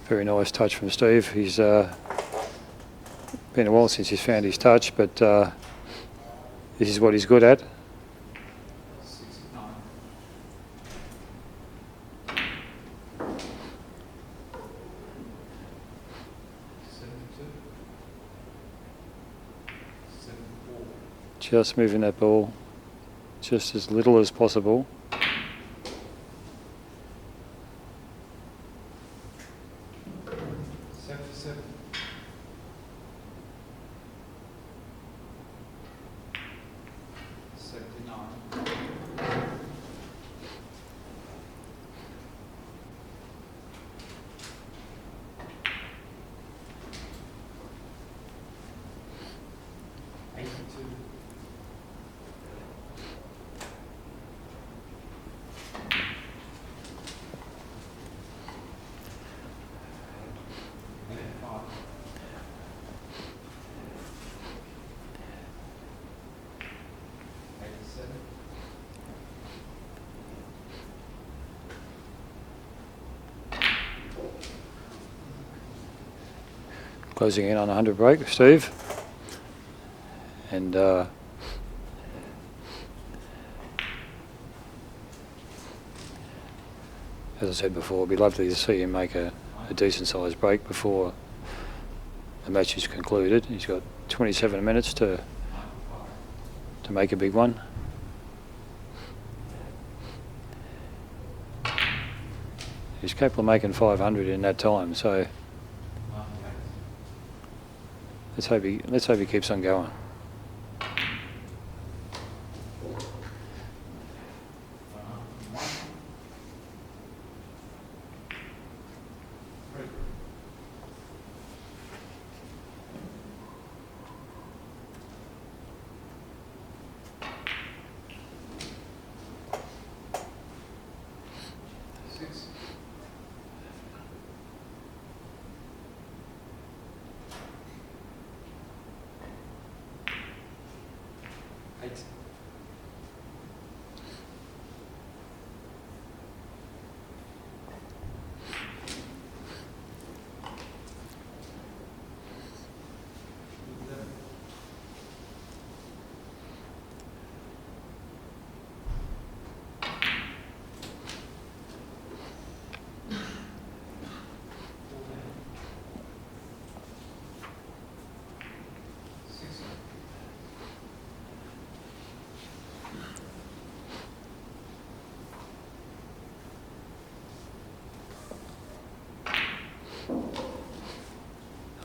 Very nice touch from Steve. He's been a while since he's found his touch, but this is what he's good at. Just moving that ball just as little as possible. Closing in on 100 break, Steve. And as I said before, it'd be lovely to see him make a decent sized break before the match is concluded. He's got 27 minutes to make a big one. He's capable of making 500 in that time, so let's hope he keeps on going.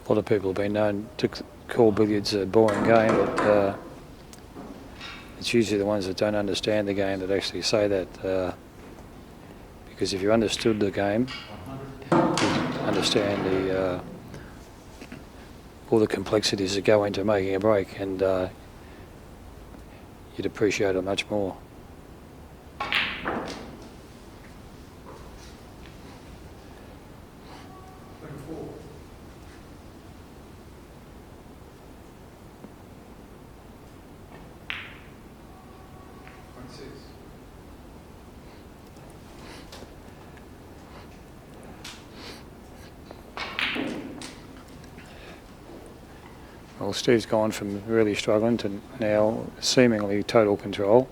A lot of people have been known to call billiards a boring game, but it's usually the ones that don't understand the game that actually say that. Because if you understood the game, you'd understand all the complexities that go into making a break, and you'd appreciate it much more. Well, Steve's gone from really struggling to now seemingly total control.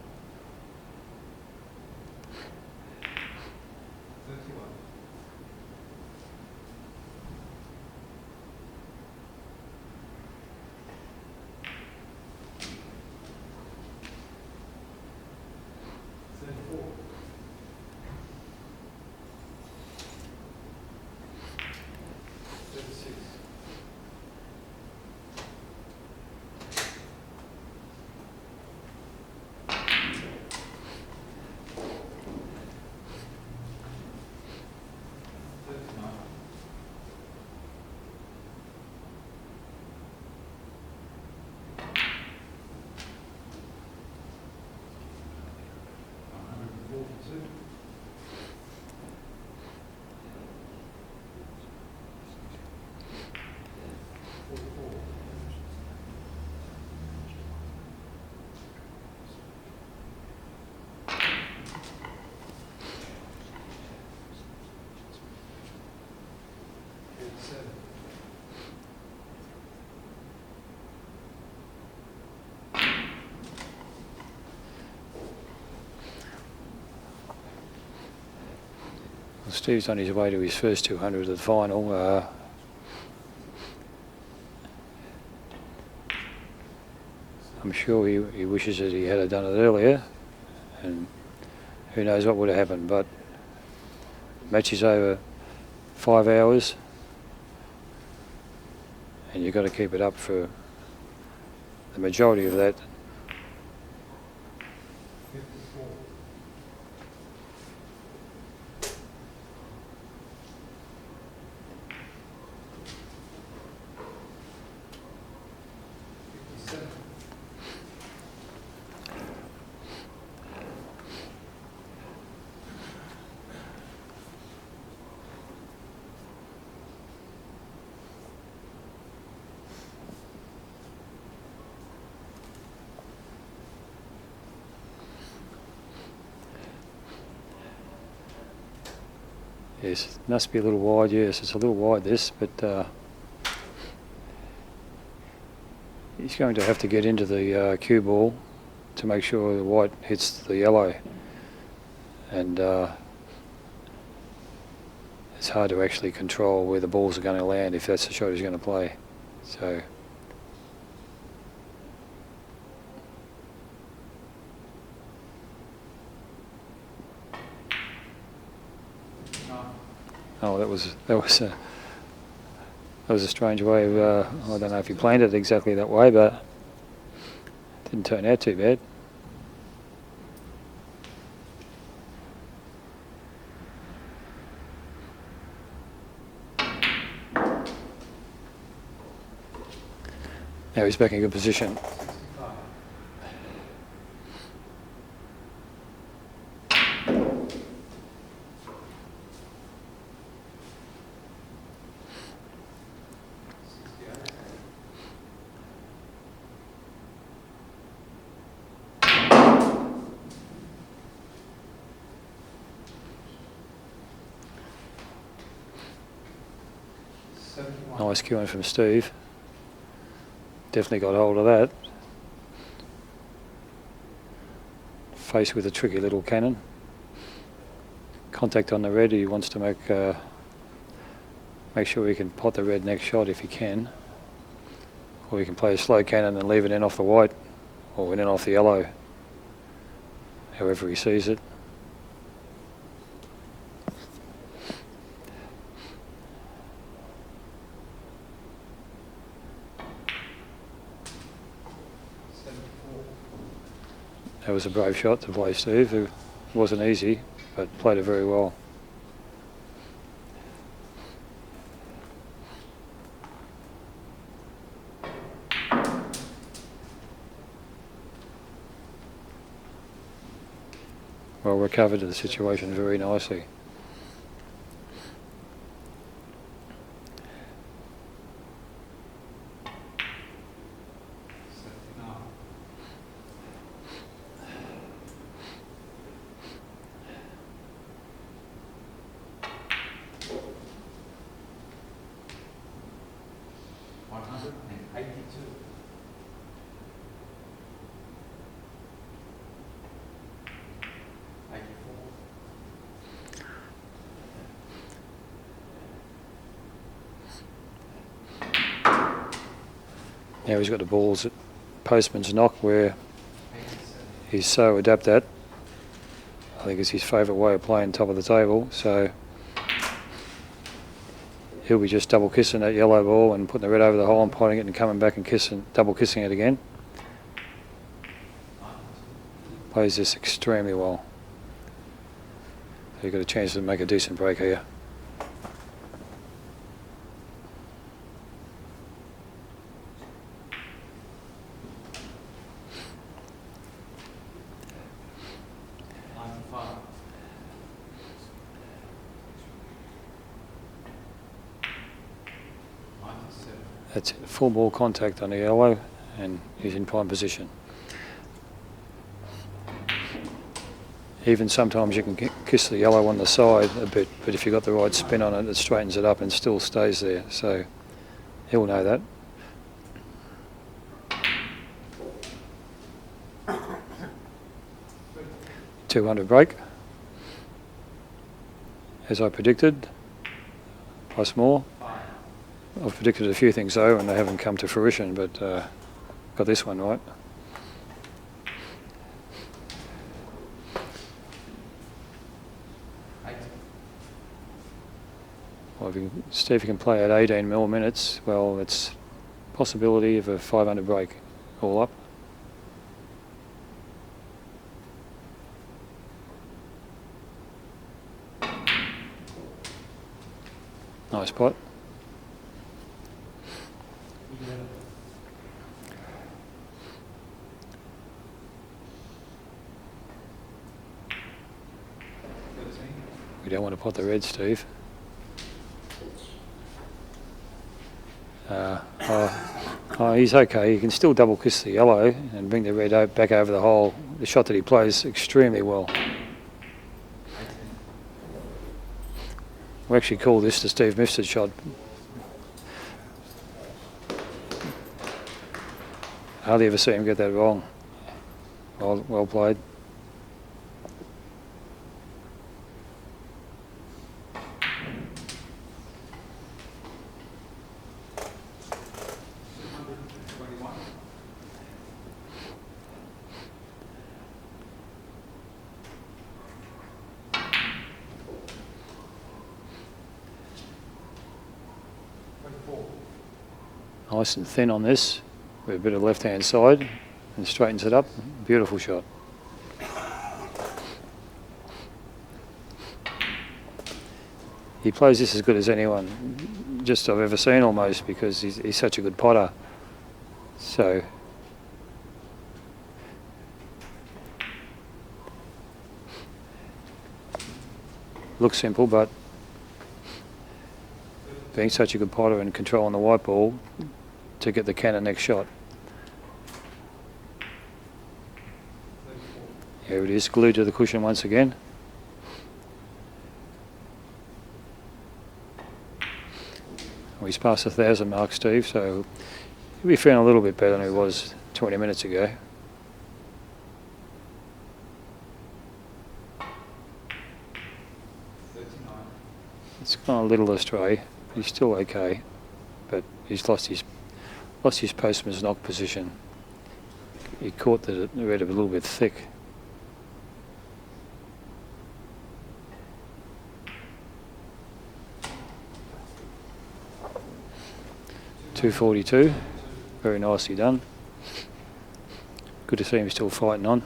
Steve's on his way to his first 200 at the final. I'm sure he wishes that he had done it earlier, and who knows what would have happened. But the match is over 5 hours, and you've got to keep it up for the majority of that. Yes, it must be a little wide. Yes, it's a little wide this, but he's going to have to get into the cue ball to make sure the white hits the yellow, and it's hard to actually control where the balls are going to land if that's the shot he's going to play. So oh, that was a strange way of, I don't know if he planned it exactly that way, but it didn't turn out too bad. Now he's back in good position. Nice cueing from Steve. Definitely got hold of that. Faced with a tricky little cannon. Contact on the red. He wants to make sure he can pot the red next shot if he can. Or he can play a slow cannon and leave it in off the white, or in off the yellow. However he sees it. That was a brave shot to play Steve. It wasn't easy, but played it very well. Well recovered to the situation very nicely. Now he's got the balls at postman's knock, where he's so adept at. I think it's his favourite way of playing top of the table, so he'll be just double kissing that yellow ball and putting the red over the hole and potting it and coming back and double kissing it again. Plays this extremely well. So you've got a chance to make a decent break here. That's it, full ball contact on the yellow, and he's in prime position. Even sometimes you can kiss the yellow on the side a bit, but if you've got the right spin on it, it straightens it up and still stays there. So he'll know that. $200 break. as I predicted, plus more. I've predicted a few things though, and they haven't come to fruition, but got this one right. Well, if Steve can play at 18 more minutes, well, it's possibility of a 500 break all up. Nice pot. We don't want to pot the red, Steve. Oh, he's okay. He can still double kiss the yellow and bring the red back over the hole. The shot that he plays extremely well. We actually call this the Steve Mifsud shot. Hardly ever see him get that wrong. Well played. Nice and thin on this, with a bit of left-hand side, and straightens it up. Beautiful shot. He plays this as good as anyone, just I've ever seen almost, because he's such a good potter. So, looks simple, but being such a good potter and controlling the white ball to get the cannon next shot. Here it is, glued to the cushion once again. Well, he's past the 1,000 mark, Steve, so he'll be feeling a little bit better than he was 20 minutes ago. It's gone a little astray. He's still okay, but he's lost his postman's knock position. He caught the red a little bit thick. .242, very nicely done. Good to see him still fighting on.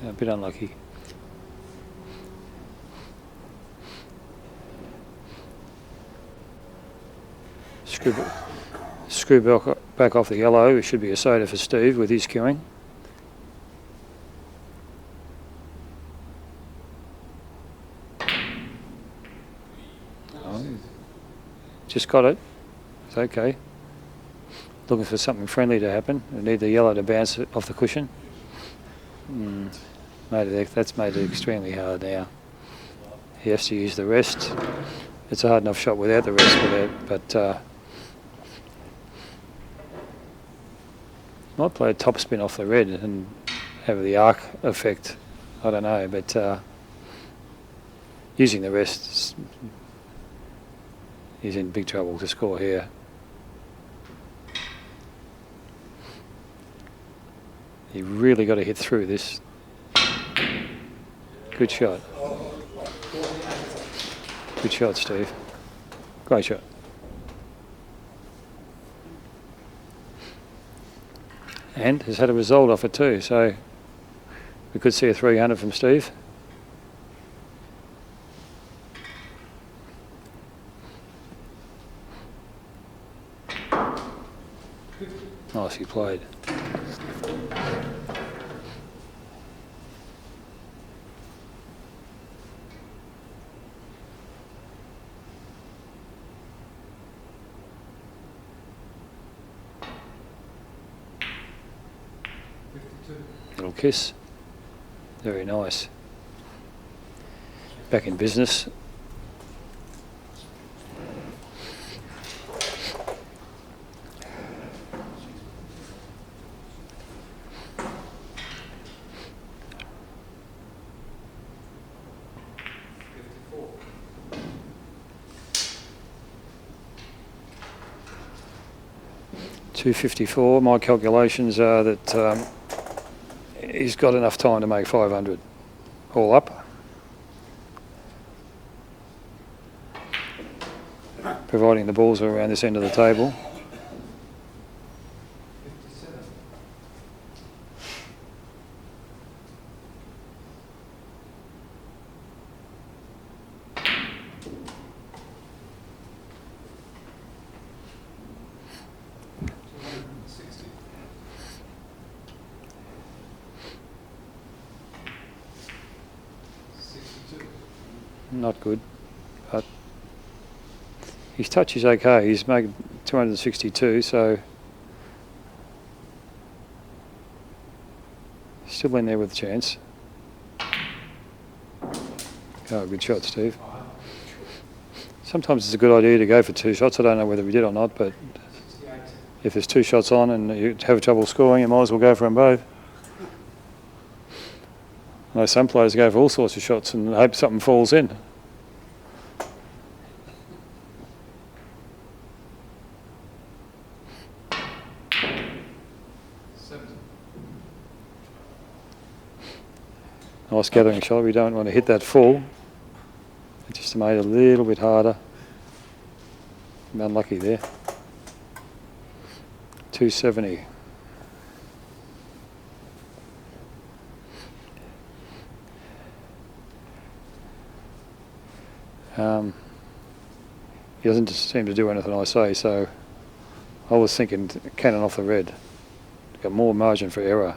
A bit unlucky. Screw back off the yellow. It should be a soda for Steve with his queuing. Oh, just got it. It's okay. Looking for something friendly to happen. We need the yellow to bounce off the cushion. That's made it extremely hard now. He has to use the rest. It's a hard enough shot without the rest, but might play a top spin off the red and have the arc effect. I don't know, but using the rest, he's in big trouble to score here. You really got to hit through this. Good shot. Good shot, Steve. Great shot. And has had a result off it too, so we could see a 300 from Steve. Nicely played. Little kiss. Very nice. Back in business. 254. My calculations are that he's got enough time to make 500 all up, providing the balls are around this end of the table. Not good, but his touch is okay. He's made 262, so still in there with a chance. Oh, good shot, Steve. Sometimes it's a good idea to go for 2 shots. I don't know whether we did or not, but if there's 2 shots on and you have trouble scoring, you might as well go for them both. I know some players go for all sorts of shots and hope something falls in. Nice gathering shot. We don't want to hit that full. It just made it a little bit harder. I'm unlucky there. 270. He doesn't seem to do anything I say, so I was thinking cannon off the red. Got more margin for error.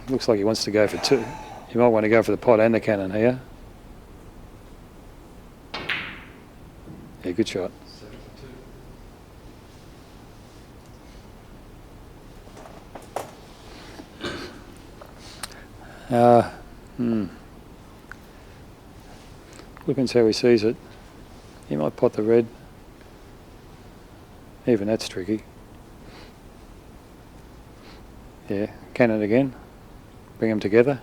Looks like he wants to go for 2. You might want to go for the pot and the cannon here. Yeah, good shot. Depends how he sees it. He might pot the red. Even that's tricky. Yeah, cannon again. Bring them together.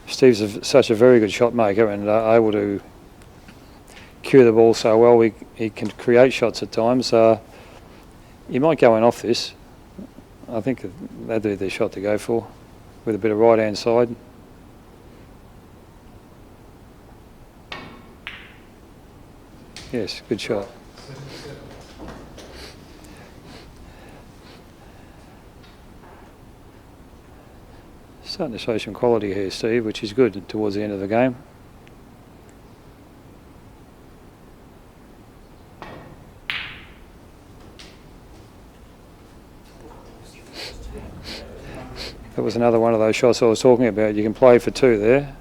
Steve's such a very good shot maker and able to cue the ball so well. He can create shots at times. You might go in off this. I think that'd be their shot to go for, with a bit of right hand side. Yes, good shot. Starting to show some quality here, Steve, which is good towards the end of the game. That was another one of those shots I was talking about. You can play for 2 there,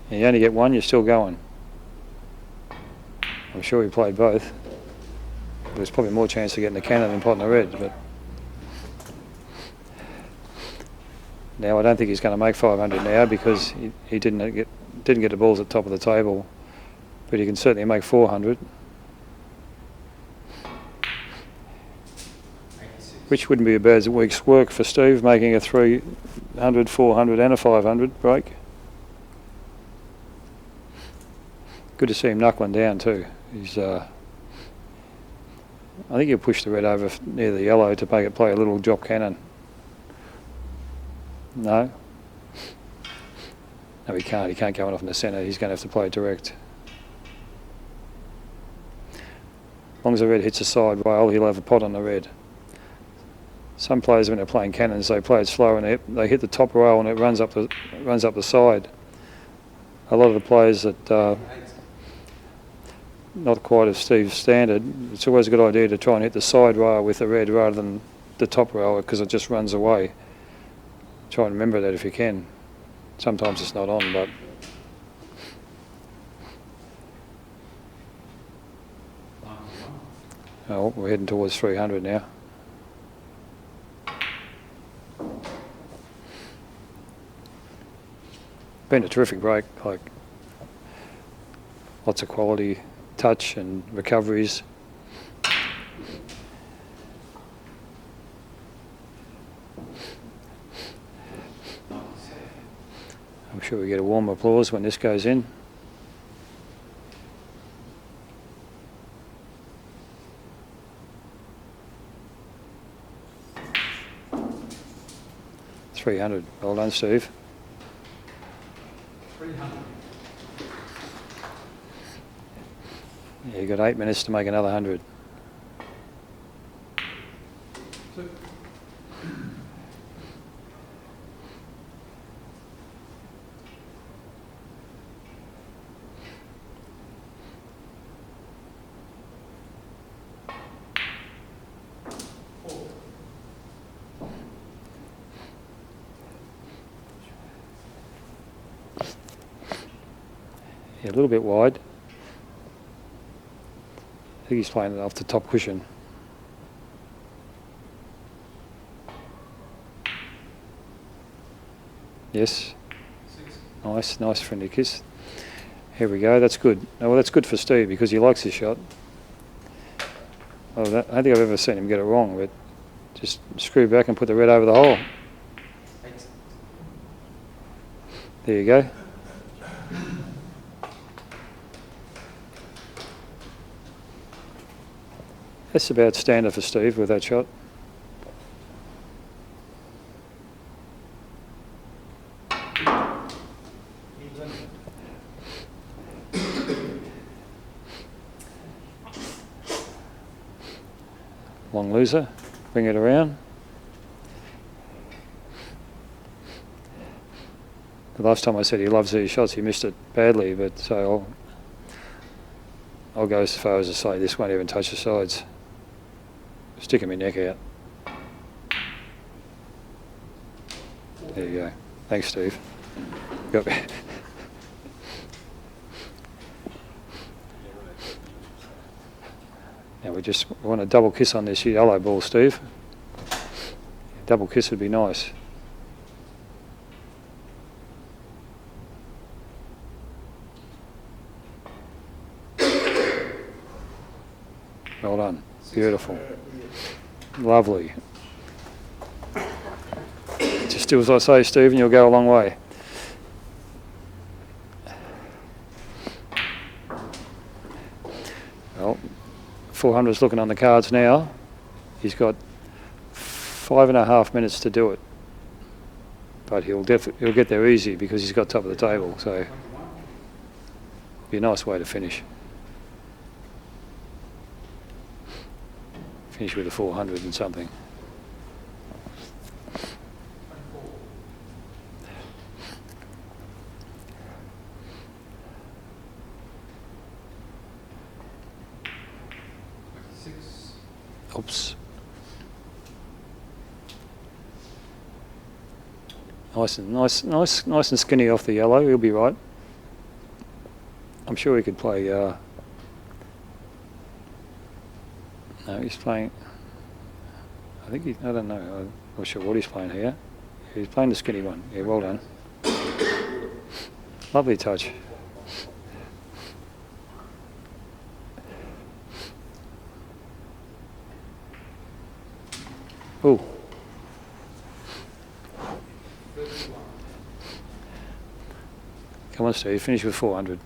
and you only get 1, you're still going. I'm sure he played both. There's probably more chance of getting the cannon than potting the red, but now I don't think he's going to make 500 now because he didn't get the balls at the top of the table, but he can certainly make 400. Which wouldn't be a bad week's work for Steve, making a 300, 400 and a 500 break. Good to see him knuckling down too. He's, I think he'll push the red over near the yellow to make it play a little drop cannon. No? No, he can't. He can't go off in the centre. He's going to have to play direct. As long as the red hits a side rail, he'll have a pot on the red. Some players, when they're playing cannons, they play it slow and they hit the top rail and it runs up the side. A lot of the players that not quite as Steve's standard, it's always a good idea to try and hit the side rail with the red rather than the top rail because it just runs away. Try and remember that if you can. Sometimes it's not on, but oh, we're heading towards 300 now. Been a terrific break. Like, lots of quality touch and recoveries. I'm sure we get a warm applause when this goes in. $300. Well done, Steve. 300. Yeah, you got 8 minutes to make another 100. Two. Yeah, a little bit wide. I think he's playing it off the top cushion. Yes. Nice friendly kiss. Here we go, that's good. Oh, well, that's good for Steve because he likes his shot. Well, I don't think I've ever seen him get it wrong, but just screw back and put the red over the hole. There you go. That's about standard for Steve with that shot. Long loser, bring it around. The last time I said he loves these shots, he missed it badly, but so I'll go as far as to say this won't even touch the sides. Sticking my neck out. There you go. Thanks, Steve. Got me. Now we just want a double kiss on this yellow ball, Steve. Double kiss would be nice. Well done. Beautiful. Lovely. Just do as I say, Steve, and you'll go a long way. Well, 400's looking on the cards now. He's got 5.5 minutes to do it, but he'll get there easy because he's got top of the table. So, be a nice way to finish. Finish with a 400 and something. Oops. Nice and skinny off the yellow. He'll be right. I'm sure he could play. No, he's playing. I think I don't know. I'm not sure what he's playing here. He's playing the skinny one. Yeah, well done. Lovely touch. Oh. Come on, Steve. Finish with 400.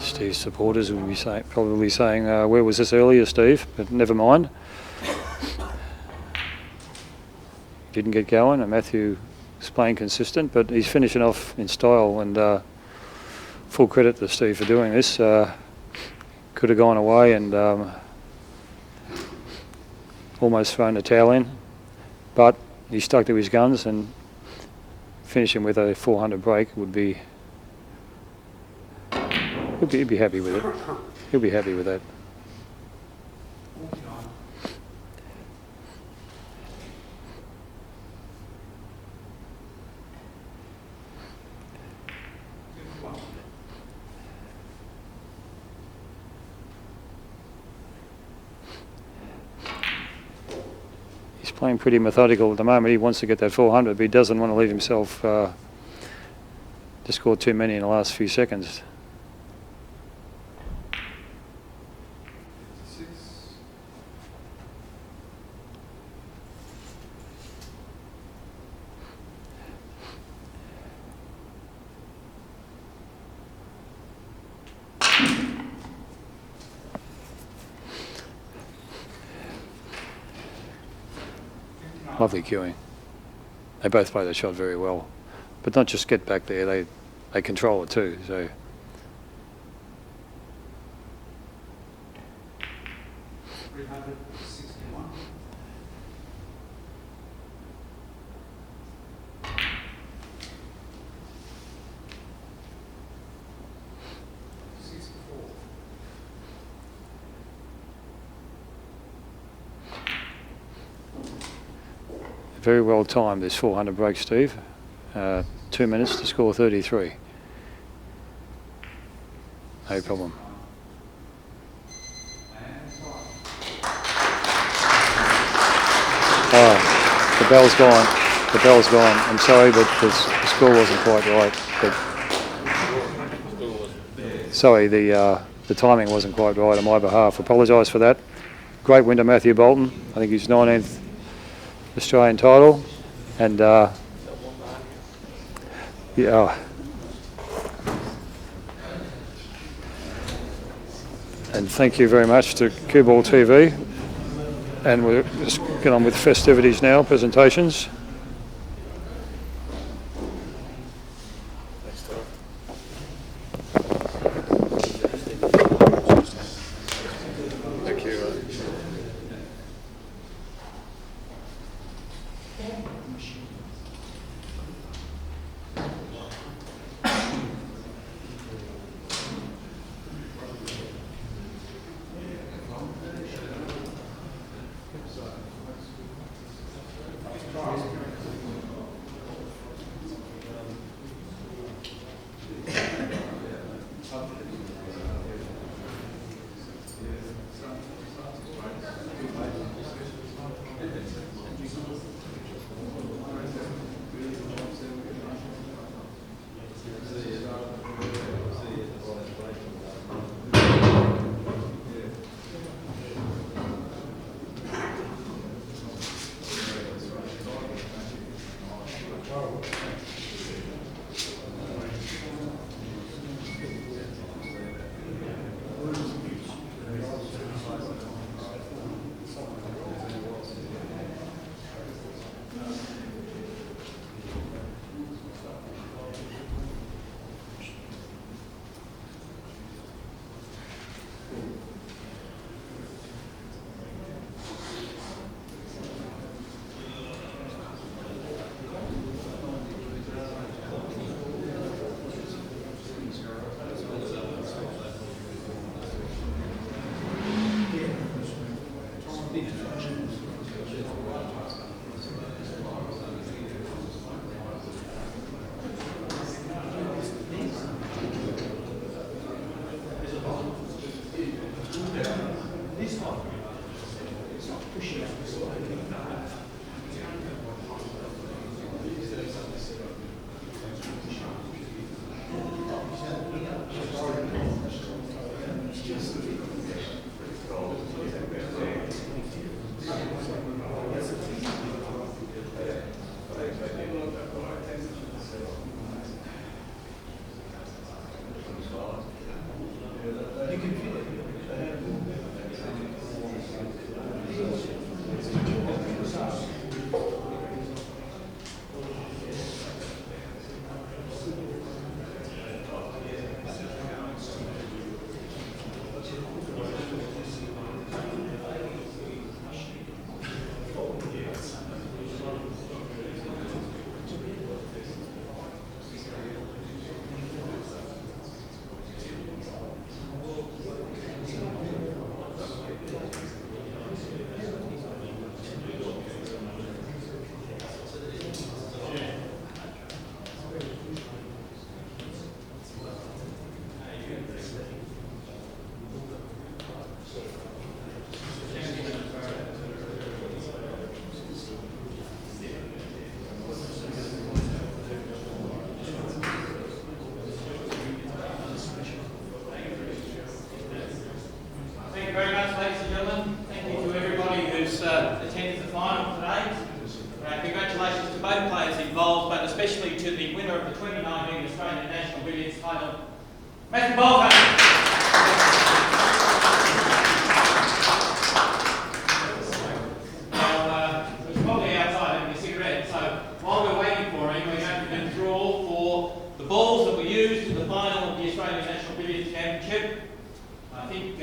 Steve's supporters will be probably saying, where was this earlier, Steve? But never mind. Didn't get going, and Matthew is playing consistent, but he's finishing off in style, and full credit to Steve for doing this. could have gone away and almost thrown the towel in, but he stuck to his guns, and finishing with a 400 break would be. He'll be happy with it. He'll be happy with that. He's playing pretty methodical at the moment. He wants to get that 400, but he doesn't want to leave himself to score too many in the last few seconds. Lovely cueing. They both play the shot very well, but not just get back there. They control it too. So. Very well timed, this 400 break, Steve. 2 minutes to score 33. No problem. Oh, the bell's gone. The bell's gone. I'm sorry, but the score wasn't quite right. But sorry, the timing wasn't quite right on my behalf. Apologise for that. Great win to Matthew Bolton. I think he's 19th Australian title, and yeah, and thank you very much to Cue Ball TV, and we'll just get on with festivities now, presentations. attended the final today. Congratulations to both players involved, but especially to the winner of the 2019 Australian National Billiards title, Methodical. He's probably outside having a cigarette, so while we're waiting for him, we're going to do the draw for the balls that were used in the final of the Australian National Billiards Championship. I think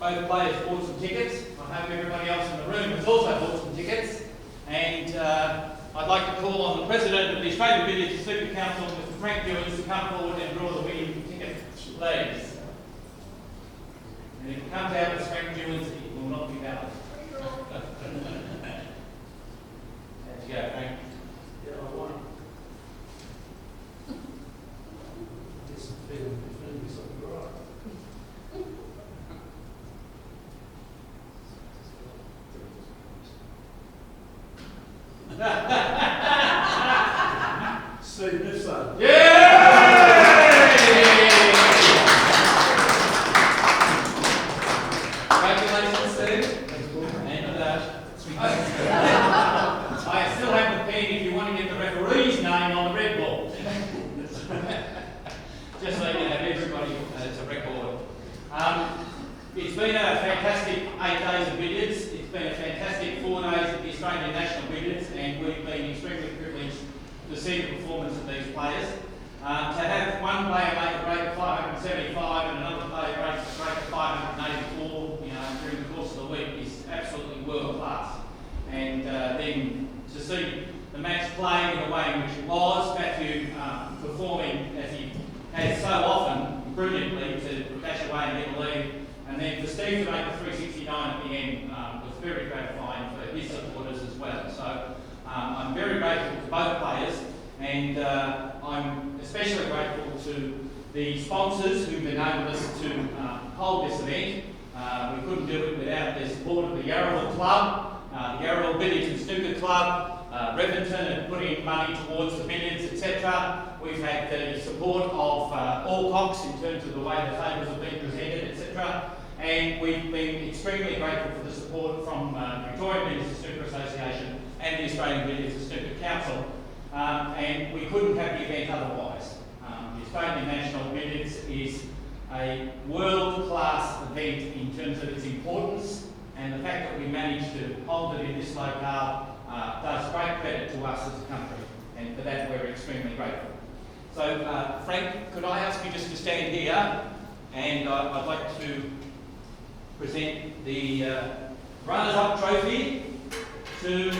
both players bought some tickets. I hope everybody else in the room has also bought some tickets. And I'd like to call on the President of the Australian Billiards and Snooker Council, Mr. Frank Ewens, to come forward and draw the winning ticket, please. And if it comes out as Frank Ewens, it will not be valid. How'd you go, Frank? Yeah, I won. This feeling is something right. Steve, this side. Congratulations, Steve. And I still have the pen if you want to get the referee's name on the red ball. Just so you can have everybody as a record. It's been a fantastic 8 days of billiards. It's been a fantastic 4 days at the Australian National Billiards, and we've been extremely privileged to see the performance of these players. To have one player make a break of 575 and another player break a break of 584, during the course of the week is absolutely world class. And then to see the match played in the way in which it was, Matthew performing as he has so often brilliantly to dash away and get a lead, and then for Steve to make the 369 at the end was very gratifying for his supporters as well. So I'm very grateful to both players, and I'm especially grateful to the sponsors who've enabled us to hold this event. We couldn't do it without the support of the Yarraville Club, the Yarraville Billiards and Snooker Club, Reventon had put in money towards the billiards, etc. We've had the support of Allcox in terms of the way the tables have been presented, etc. And we've been extremely grateful for the support from Victorian Billiards and Snooker Association and the Australian Billiards and Snooker Council. And we couldn't have the event otherwise. The Australian National Billiards is a world-class event in terms of its importance, and the fact that we managed to hold it in this locale does great credit to us as a country, and for that we're extremely grateful. So Frank, could I ask you just to stand here, and I'd like to present the runners-up trophy to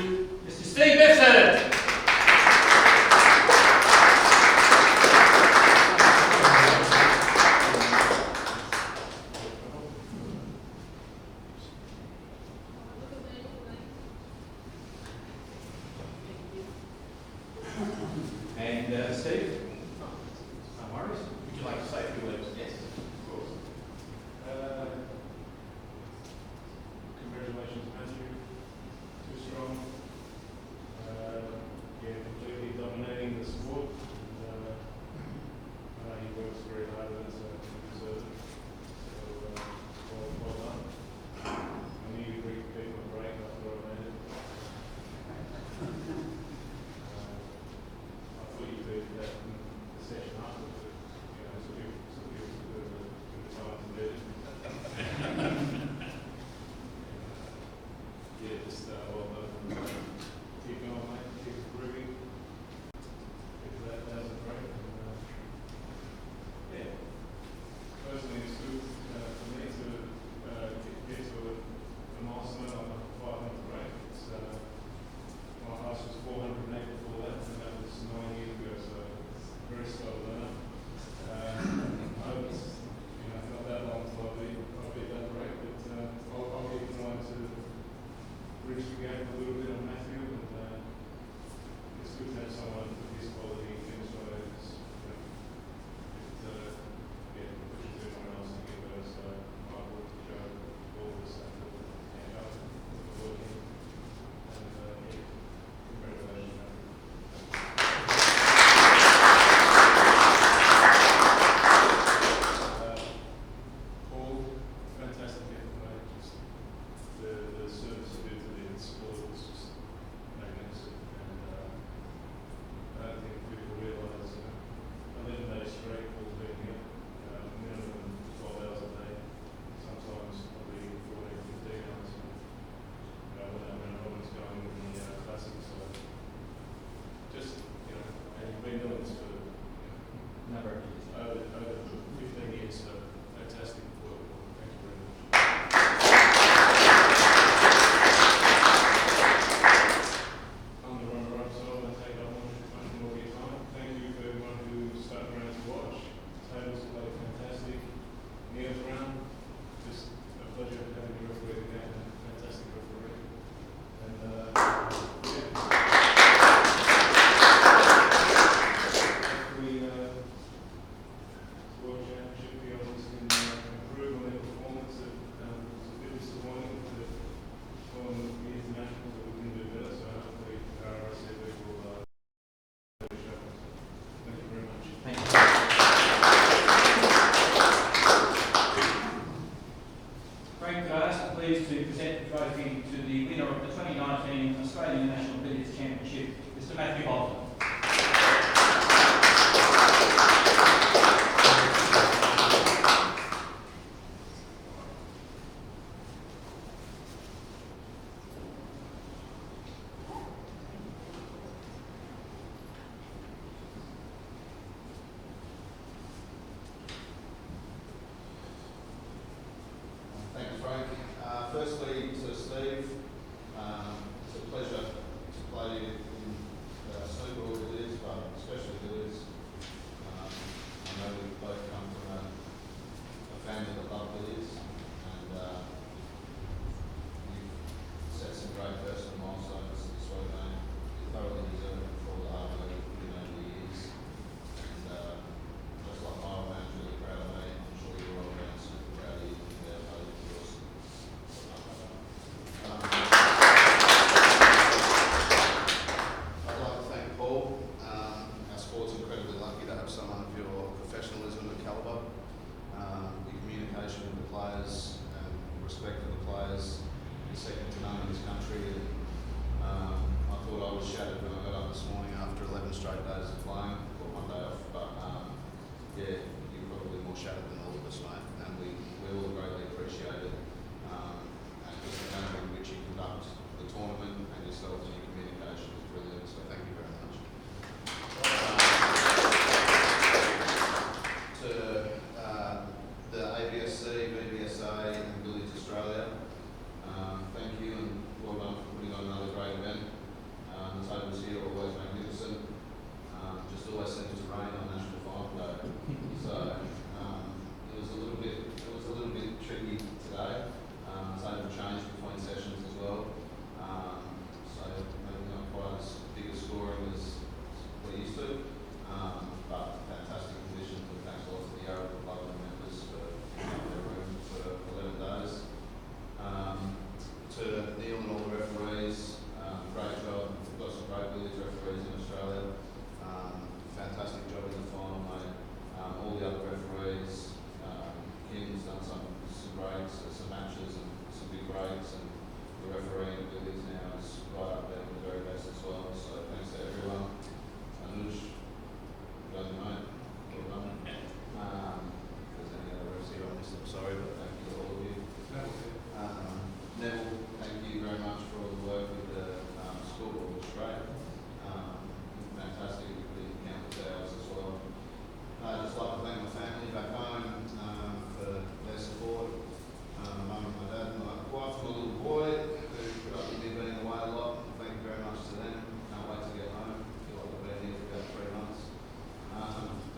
Mr. Steve Befford. And Steve, no worries. Would you like to say a few words? Yes, of course. Congratulations, Matthew. Too strong. Completely dominating the sport. He works very hard as a deserter. So, well done. I knew you'd bring people a break after I made it. I thought you did that in the session after, but some people took a time to do it. Just well done. Keep going, mate. Keep improving. That was great. Personally, it's good for me to get to a milestone on a 500 break. My house was 408 before that, and that was 9 years ago, so it's very slow learner. I hope it's not that long until I'll beat that break, but I'll keep trying to reach the game. present the trophy to the winner of the 2019 Australian National Billiards Championship, Mr. Matthew Bolton. Thanks, Frank. Firstly, to Steve, it's a pleasure to play in snooker or billiards, but especially billiards. I know we've both come from a family that love billiards, and you've set some great personal milestones this week, mate. You thoroughly deserve it for all the hard work you've put in over the years. And just like my old man's really proud of me, I'm sure you're all around super proud of you. I'd like to thank Paul. Our sport's incredibly lucky to have someone of your professionalism and calibre. Your communication with the players and respect for the players is second to none in this country. And, I thought I was shattered when I got up this morning after 11 straight days of playing, or one day off, but yeah, you're probably more shattered than all of us, mate, and we all greatly appreciate it. And just the manner in which you conduct the tournament and yourself and your communication is brilliant, so thank you very much. To the ABSC, BBSA and Billiards Australia, thank you and well done for putting on another great event. The tables here are always magnificent. Just always seems to rain on National Final Day. So it was a little bit tricky today. Table changed between sessions as well. So maybe not quite as big a scoring as we're used to. But fantastic conditions, and thanks a lot to the Yarra Club and members for giving up their room for 11 days. To Neil and all the referees, great job. We've got some great billiards referees in Australia. Fantastic job in the final, mate. All the other referees, Kim's done some breaks, some matches and some big breaks, and the refereeing at billiards now is right up there with the very best as well. So thanks to everyone. Anuj, well done, mate. Well done. If there's any other refs here on this, I'm sorry, but thank you to all of you. Neville, thank you very much for all the work with the scoreboard, which is great. Fantastic with the countless hours as well. I'd just like to thank my family back home for their support. My mum and my dad and my wife and my little boy who put up with me being away a lot. Thank you very much to them. Can't wait to get home. Feel like I've been here for about 3 months.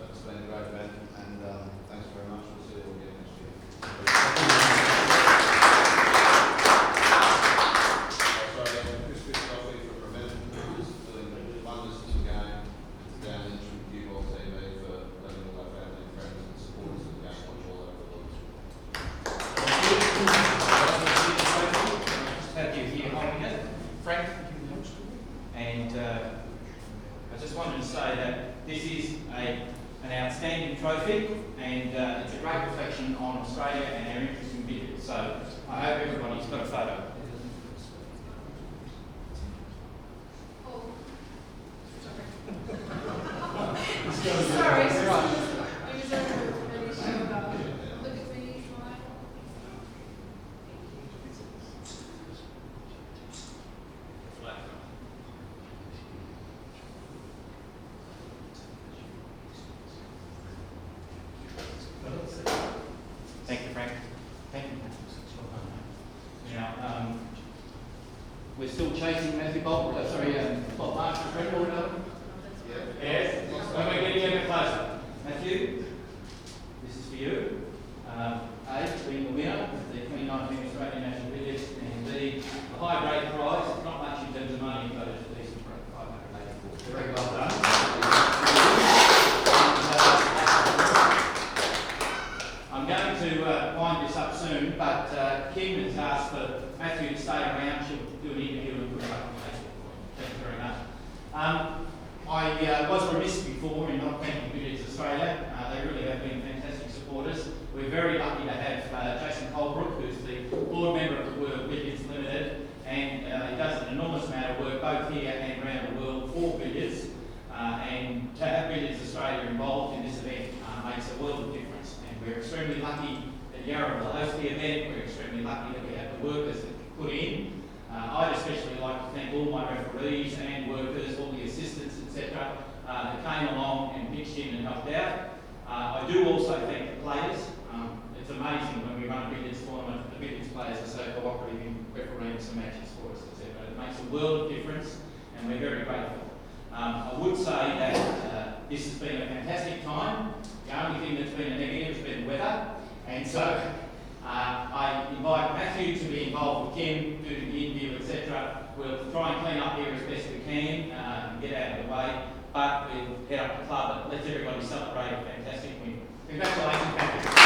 But it's been a great event, and thanks very much. We'll see you all again next year. And I just wanted to say that this is an outstanding trophy, and it's a great reflection on Australia and our interest in billiards. So I hope everybody's got a photo. Sorry. Thank you, Frank. Thank you. Now, we're still chasing Matthew Bolton. Bob Marshall's record, Yes. When we get you closer. Matthew, this is for you. A, being the winner of the 2019 Australian National Billiards, and B, a high-grade prize. Not much in terms of money, but it's a decent prize. 584. Very well done. I'm going to wind this up soon, but Kim has asked for Matthew to stay around. She'll do an interview and put it up on Facebook for you. Thank you very much. I was remiss before in not thanking Billiards Australia. They really have been fantastic supporters. We're very lucky to have Jason Colebrook, who's the board member of the World Billiards Limited. both here and around the world for billiards, and to have Billiards Australia involved in this event makes a world of difference. And we're extremely lucky that Yarra will host the event. We're extremely lucky that we have the workers that put in. I'd especially like to thank all my referees and workers, all the assistants, etc., that came along and pitched in and helped out. I do also thank the players. It's amazing when we run a billiards tournament, the billiards players are so cooperative in refereeing some matches for us, etc. It makes a world of difference, and we're very grateful. I would say that this has been a fantastic time. The only thing that's been a negative has been weather, and so I invite Matthew to be involved with Kim, do the interview, etc. We'll try and clean up here as best we can and get out of the way, but we'll head up the club and let everybody celebrate a fantastic win. Congratulations, Matthew.